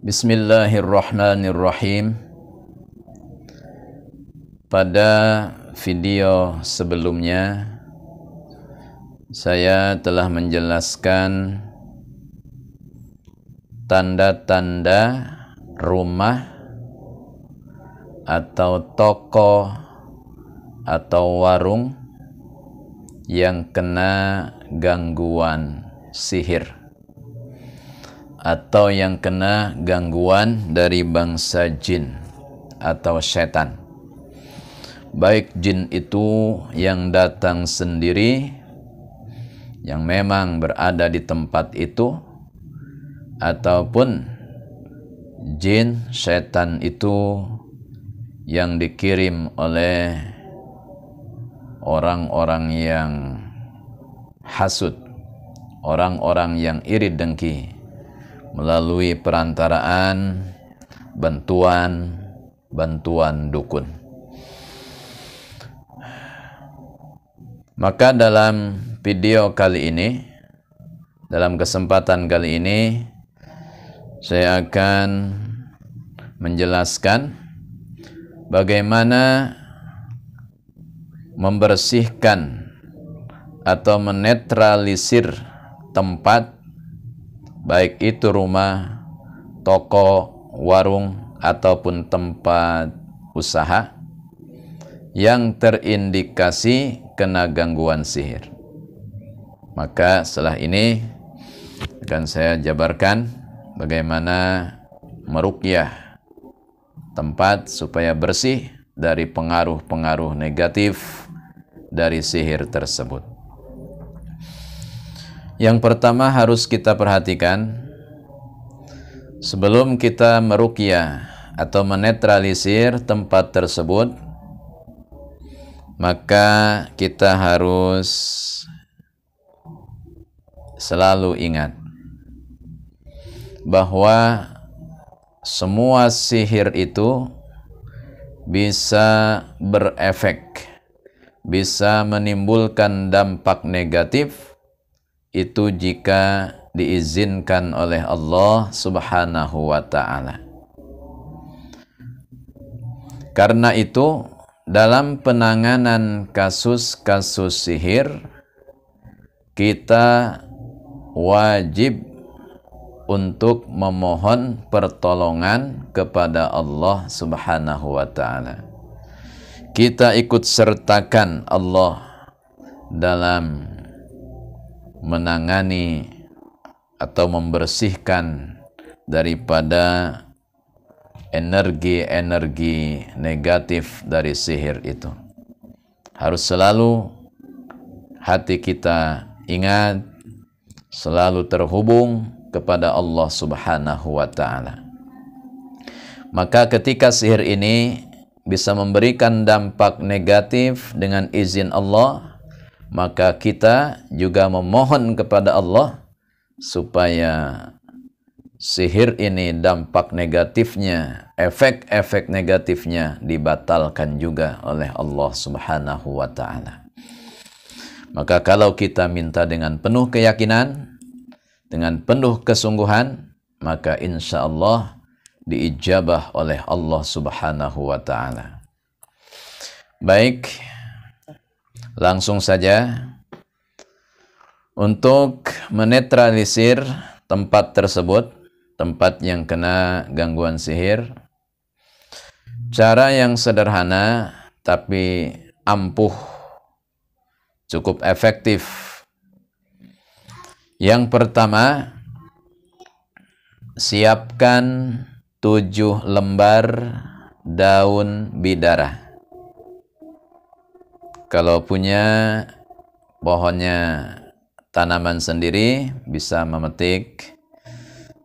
Bismillahirrahmanirrahim. Pada video sebelumnya saya telah menjelaskan tanda-tanda rumah atau toko atau warung yang kena gangguan sihir atau yang kena gangguan dari bangsa jin atau setan. Baik jin itu yang datang sendiri, yang memang berada di tempat itu, ataupun jin setan itu yang dikirim oleh orang-orang yang hasud, orang-orang yang iri dengki, melalui perantaraan bantuan dukun. Maka dalam video kali ini, dalam kesempatan kali ini, saya akan menjelaskan bagaimana membersihkan atau menetralisir tempat, baik itu rumah, toko, warung, ataupun tempat usaha yang terindikasi kena gangguan sihir. Maka setelah ini akan saya jabarkan bagaimana meruqyah tempat supaya bersih dari pengaruh-pengaruh negatif dari sihir tersebut. Yang pertama harus kita perhatikan, sebelum kita meruqyah atau menetralisir tempat tersebut, maka kita harus selalu ingat bahwa semua sihir itu bisa berefek, bisa menimbulkan dampak negatif, itu jika diizinkan oleh Allah Subhanahu wa ta'ala. Karena itu, dalam penanganan kasus-kasus sihir, kita wajib untuk memohon pertolongan kepada Allah Subhanahu wa ta'ala. Kita ikut sertakan Allah dalam menangani atau membersihkan daripada energi-energi negatif dari sihir itu. Harus selalu hati kita ingat, selalu terhubung kepada Allah Subhanahu wa ta'ala. Maka ketika sihir ini bisa memberikan dampak negatif dengan izin Allah, maka kita juga memohon kepada Allah supaya sihir ini dampak negatifnya, efek-efek negatifnya dibatalkan juga oleh Allah Subhanahu wa ta'ala. Maka kalau kita minta dengan penuh keyakinan, dengan penuh kesungguhan, maka insya Allah diijabah oleh Allah Subhanahu wa ta'ala. Baik, langsung saja, untuk menetralisir tempat tersebut, tempat yang kena gangguan sihir, cara yang sederhana tapi ampuh, cukup efektif. Yang pertama, siapkan 7 lembar daun bidara. Kalau punya pohonnya, tanaman sendiri, bisa memetik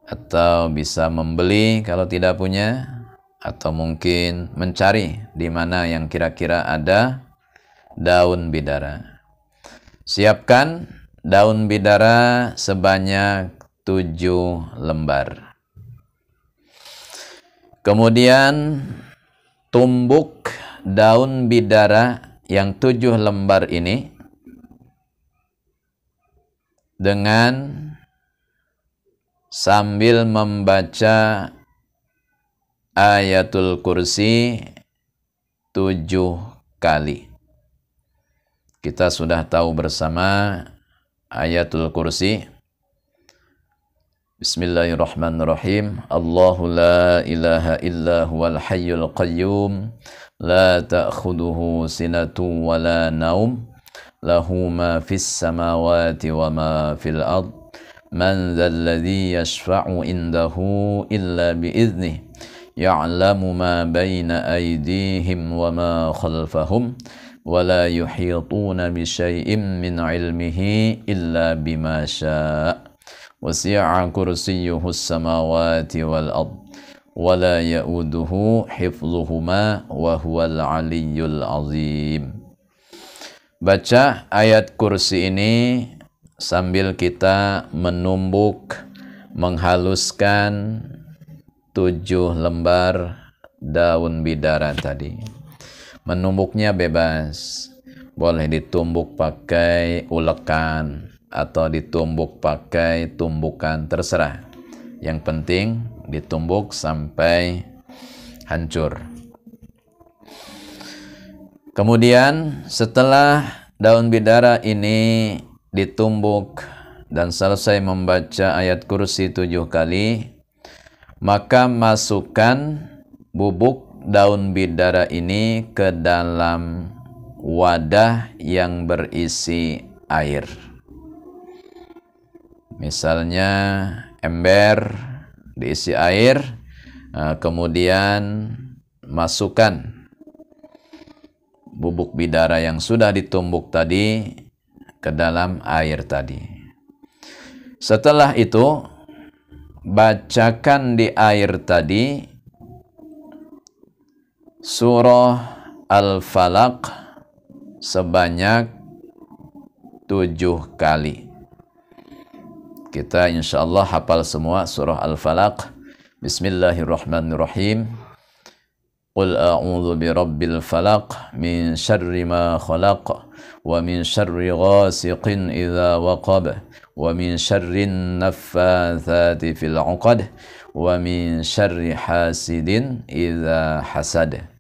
atau bisa membeli kalau tidak punya, atau mungkin mencari di mana yang kira-kira ada daun bidara. Siapkan daun bidara sebanyak 7 lembar. Kemudian tumbuk daun bidara yang 7 lembar ini dengan sambil membaca ayatul kursi 7 kali. Kita sudah tahu bersama ayatul kursi. Bismillahirrahmanirrahim. Allahu la ilaha illa huwal hayyul qayyum la ta'khuduhu sinatun wa la naum lahu ma fis samawati wa ma fil ard man dzal ladzi yashfa'u indahu illa bi idznih ya'lamu ma baina aydihim wa ma khalfahum ولا يحيطون بشيء من علمه إلا بما شاء وسع كرسيه السماوات والأرض ولا يؤوده حفظهما وهو العلي العظيم. Baca ayat kursi ini sambil kita menumbuk, menghaluskan 7 lembar daun bidara tadi. Menumbuknya bebas, boleh ditumbuk pakai ulekan atau ditumbuk pakai tumbukan, terserah. Yang penting ditumbuk sampai hancur. Kemudian setelah daun bidara ini ditumbuk dan selesai membaca ayat kursi 7 kali, maka masukkan bubuk daun bidara ini ke dalam wadah yang berisi air. Misalnya ember diisi air, kemudian masukkan bubuk bidara yang sudah ditumbuk tadi ke dalam air tadi. Setelah itu bacakan di air tadi surah Al-Falaq sebanyak 7 kali. Kita insyaallah hafal semua surah Al-Falaq. Bismillahirrahmanirrahim. Qul a'udzu birabbil falaq min syarri ma khalaq wa min syarri ghasiqin idza waqab wa min syarrin naffatsati fil 'uqad wa min syarri hasidin idza hasad.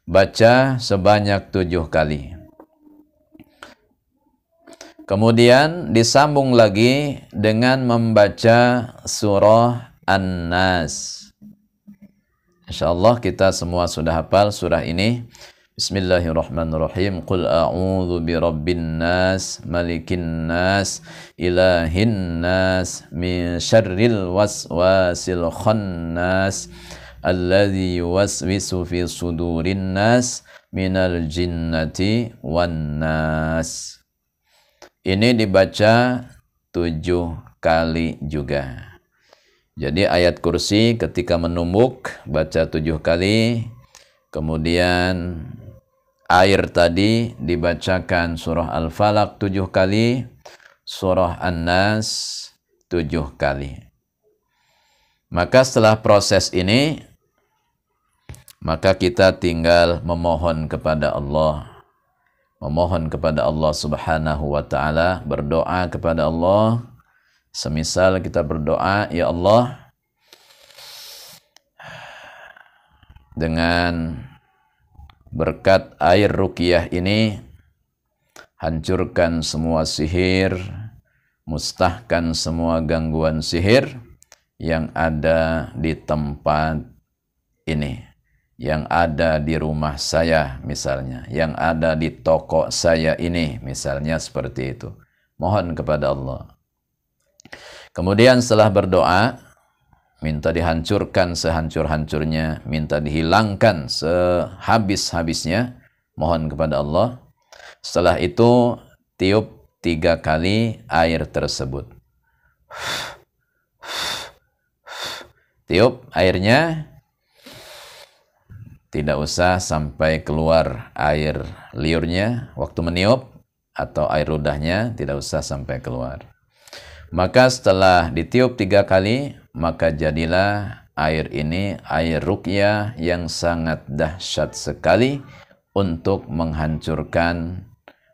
Baca sebanyak 7 kali. Kemudian disambung lagi dengan membaca surah An-Nas. Insyaallah kita semua sudah hafal surah ini. Bismillahirrahmanirrahim. Qul a'udzu birabbin nas, malikin nas, ilahin nas, min syarril waswasil khannas, alladzi yuwaswisu fi sudurin nas, minal jinnati wan nas. Ini dibaca 7 kali juga. Jadi ayat kursi ketika menumbuk baca 7 kali, kemudian air tadi dibacakan surah Al-Falaq 7 kali, surah An-Nas 7 kali. Maka setelah proses ini, maka kita tinggal memohon kepada Allah. Memohon kepada Allah Subhanahu wa ta'ala, berdoa kepada Allah. Semisal kita berdoa, ya Allah, dengan berkat air ruqyah ini, hancurkan semua sihir, mustahkan semua gangguan sihir yang ada di tempat ini, yang ada di rumah saya misalnya, yang ada di toko saya ini misalnya, seperti itu. Mohon kepada Allah. Kemudian setelah berdoa, minta dihancurkan sehancur-hancurnya, minta dihilangkan sehabis-habisnya, mohon kepada Allah. Setelah itu tiup 3 kali air tersebut. Tiup airnya, tidak usah sampai keluar air liurnya waktu meniup, atau air ludahnya tidak usah sampai keluar. Maka setelah ditiup 3 kali, maka jadilah air ini air ruqyah yang sangat dahsyat sekali untuk menghancurkan,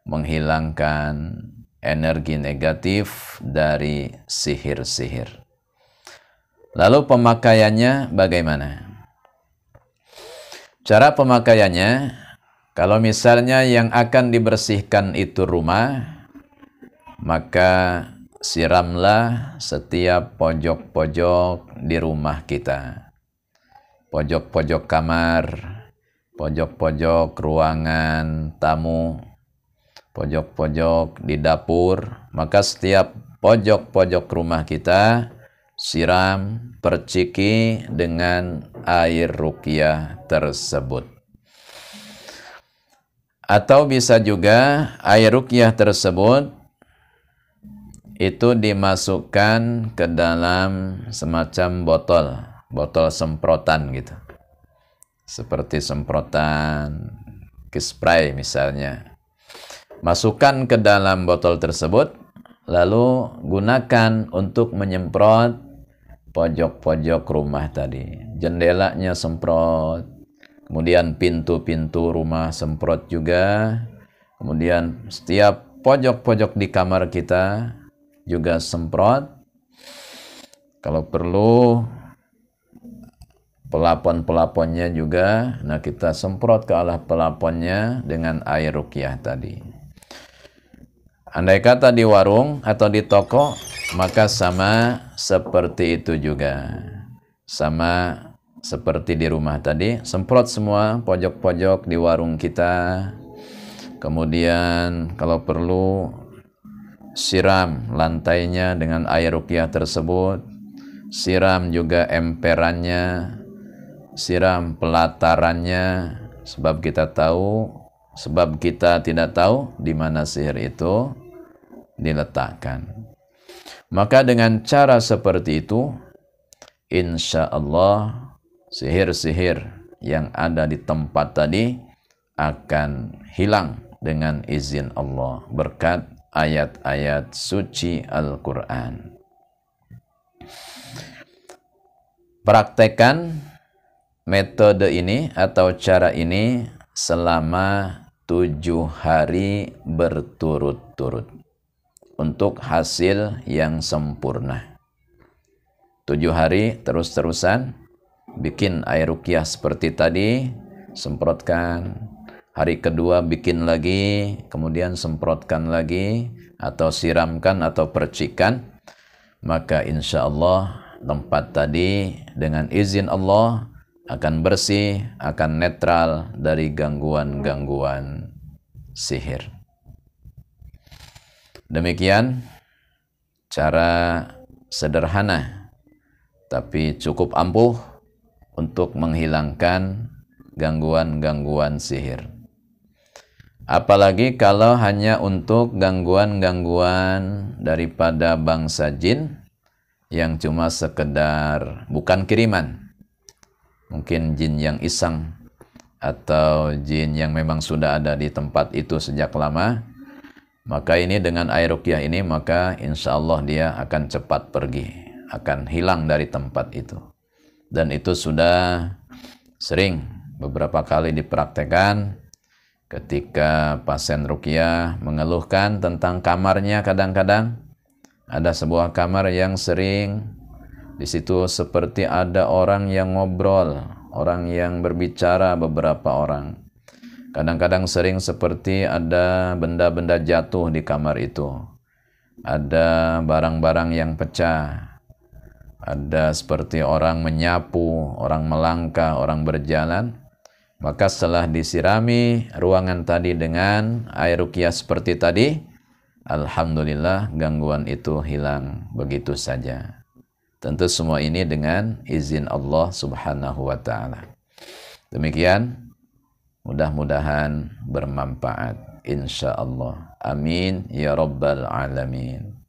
menghilangkan energi negatif dari sihir-sihir. Lalu pemakaiannya bagaimana? Cara pemakaiannya, kalau misalnya yang akan dibersihkan itu rumah, maka siramlah setiap pojok-pojok di rumah kita. Pojok-pojok kamar, pojok-pojok ruangan tamu, pojok-pojok di dapur, maka setiap pojok-pojok rumah kita siram, perciki dengan air ruqyah tersebut. Atau bisa juga air ruqyah tersebut itu dimasukkan ke dalam semacam botol semprotan gitu. Seperti semprotan spray misalnya. Masukkan ke dalam botol tersebut, lalu gunakan untuk menyemprot pojok-pojok rumah tadi. Jendelanya semprot, kemudian pintu-pintu rumah semprot juga, kemudian setiap pojok-pojok di kamar kita juga semprot. Kalau perlu pelapon-pelaponnya juga, nah kita semprot ke arah pelaponnya dengan air ruqyah tadi. Andai kata di warung atau di toko, maka sama seperti itu juga. Sama seperti di rumah tadi, semprot semua pojok-pojok di warung kita. Kemudian kalau perlu siram lantainya dengan air ruqyah tersebut, siram juga emperannya, siram pelatarannya, sebab kita tidak tahu di mana sihir itu diletakkan. Maka dengan cara seperti itu, insya Allah sihir-sihir yang ada di tempat tadi akan hilang dengan izin Allah berkat ayat-ayat suci Al-Quran. Praktekan metode ini atau cara ini selama 7 hari berturut-turut untuk hasil yang sempurna. 7 hari terus-terusan bikin air ruqyah seperti tadi, semprotkan. Hari kedua bikin lagi, kemudian semprotkan lagi, atau siramkan atau percikan. Maka insya Allah tempat tadi dengan izin Allah akan bersih, akan netral dari gangguan-gangguan sihir. Demikian cara sederhana tapi cukup ampuh untuk menghilangkan gangguan-gangguan sihir. Apalagi kalau hanya untuk gangguan-gangguan daripada bangsa jin yang cuma sekedar bukan kiriman. Mungkin jin yang iseng atau jin yang memang sudah ada di tempat itu sejak lama. Maka ini dengan air ruqyah ini, maka insya Allah dia akan cepat pergi, akan hilang dari tempat itu. Dan itu sudah sering beberapa kali dipraktekkan ketika pasien ruqyah mengeluhkan tentang kamarnya. Kadang-kadang ada sebuah kamar yang sering di situ seperti ada orang yang ngobrol, orang yang berbicara beberapa orang. Kadang-kadang sering seperti ada benda-benda jatuh di kamar itu. Ada barang-barang yang pecah. Ada seperti orang menyapu, orang melangkah, orang berjalan. Maka setelah disirami ruangan tadi dengan air ruqyah seperti tadi, alhamdulillah gangguan itu hilang begitu saja. Tentu semua ini dengan izin Allah Subhanahu wa ta'ala. Demikian, mudah-mudahan bermanfaat insya Allah. Amin ya rabbal alamin.